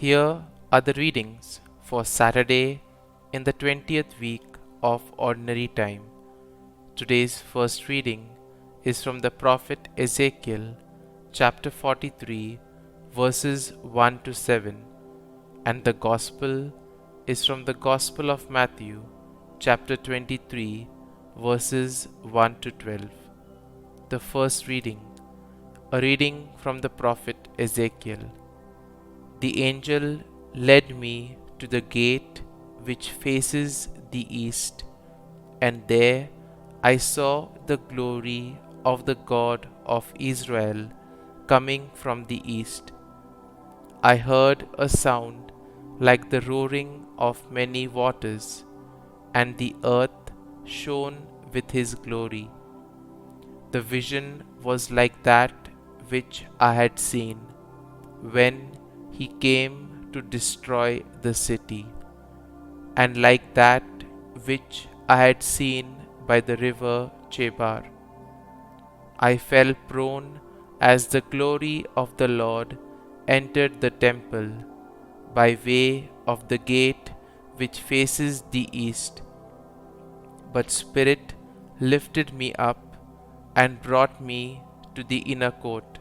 Here are the readings for Saturday in the 20th week of Ordinary Time. Today's first reading is from the prophet Ezekiel, chapter 43, verses 1 to 7, and the Gospel is from the Gospel of Matthew, chapter 23, verses 1 to 12. The first reading, a reading from the prophet Ezekiel. The angel led me to the gate which faces the east, and there I saw the glory of the God of Israel coming from the east. I heard a sound like the roaring of many waters, and the earth shone with his glory. The vision was like that which I had seen when he came to destroy the city, and like that which I had seen by the river Chebar. I fell prone as the glory of the Lord entered the temple by way of the gate which faces the east. But Spirit lifted me up and brought me to the inner court,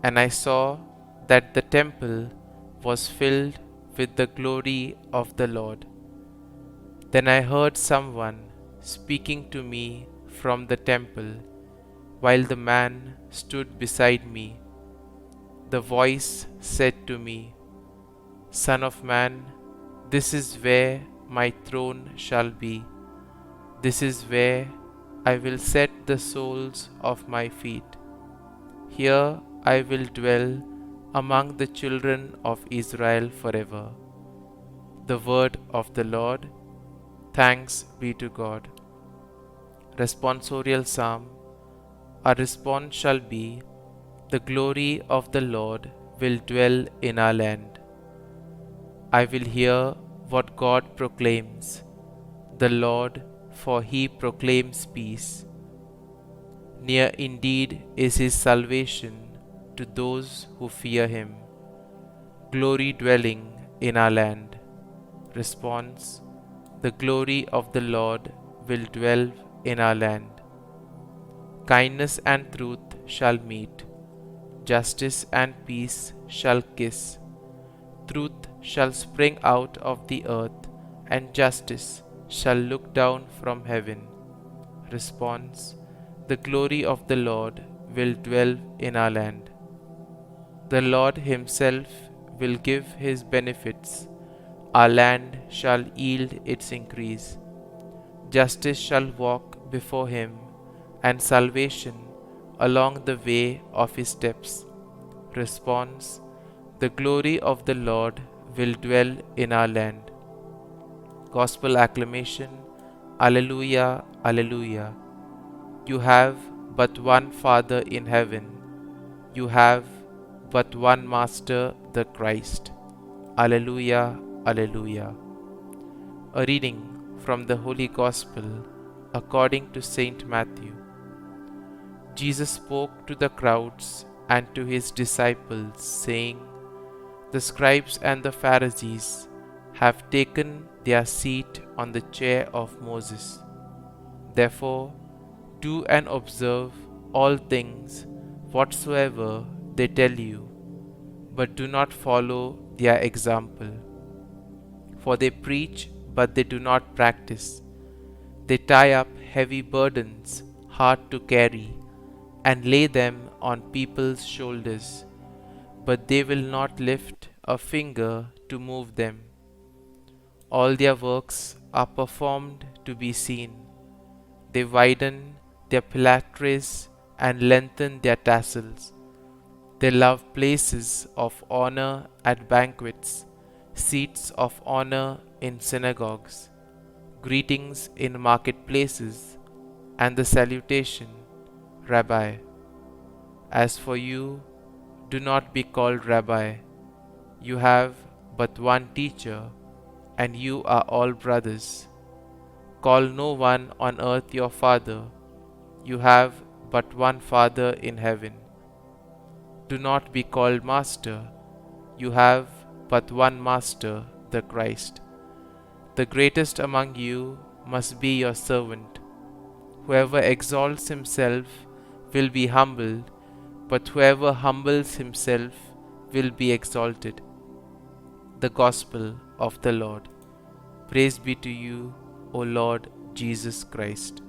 and I saw that the temple was filled with the glory of the Lord. Then I heard someone speaking to me from the temple, while the man stood beside me. The voice said to me, "Son of man, this is where my throne shall be. This is where I will set the soles of my feet. Here I will dwell among the children of Israel forever." The word of the Lord. Thanks be to God. Responsorial Psalm. Our response shall be, "The glory of the Lord will dwell in our land." I will hear what God proclaims, the Lord, for he proclaims peace. Near indeed is his salvation to those who fear him. Glory dwelling in our land. Response: the glory of the Lord will dwell in our land. Kindness and truth shall meet. Justice and peace shall kiss. Truth shall spring out of the earth, and justice shall look down from heaven. Response: the glory of the Lord will dwell in our land. The Lord himself will give his benefits. Our land shall yield its increase. Justice shall walk before him, and salvation along the way of his steps. Response: the glory of the Lord will dwell in our land. Gospel acclamation. Alleluia, Alleluia. You have but one Father in heaven. You have but one Master, the Christ. Alleluia, Alleluia. A reading from the Holy Gospel according to Saint Matthew. Jesus spoke to the crowds and to his disciples, saying, "The scribes and the Pharisees have taken their seat on the chair of Moses. Therefore, do and observe all things whatsoever they tell you, but do not follow their example. For they preach, but they do not practice. They tie up heavy burdens, hard to carry, and lay them on people's shoulders, but they will not lift a finger to move them. All their works are performed to be seen. They widen their phylacteries and lengthen their tassels. They love places of honor at banquets, seats of honor in synagogues, greetings in marketplaces, and the salutation, 'Rabbi.' As for you, do not be called Rabbi. You have but one teacher, and you are all brothers. Call no one on earth your father. You have but one Father in heaven. Do not be called Master. You have but one Master, the Christ. The greatest among you must be your servant. Whoever exalts himself will be humbled, but whoever humbles himself will be exalted. The Gospel of the Lord. Praise be to you, O Lord Jesus Christ.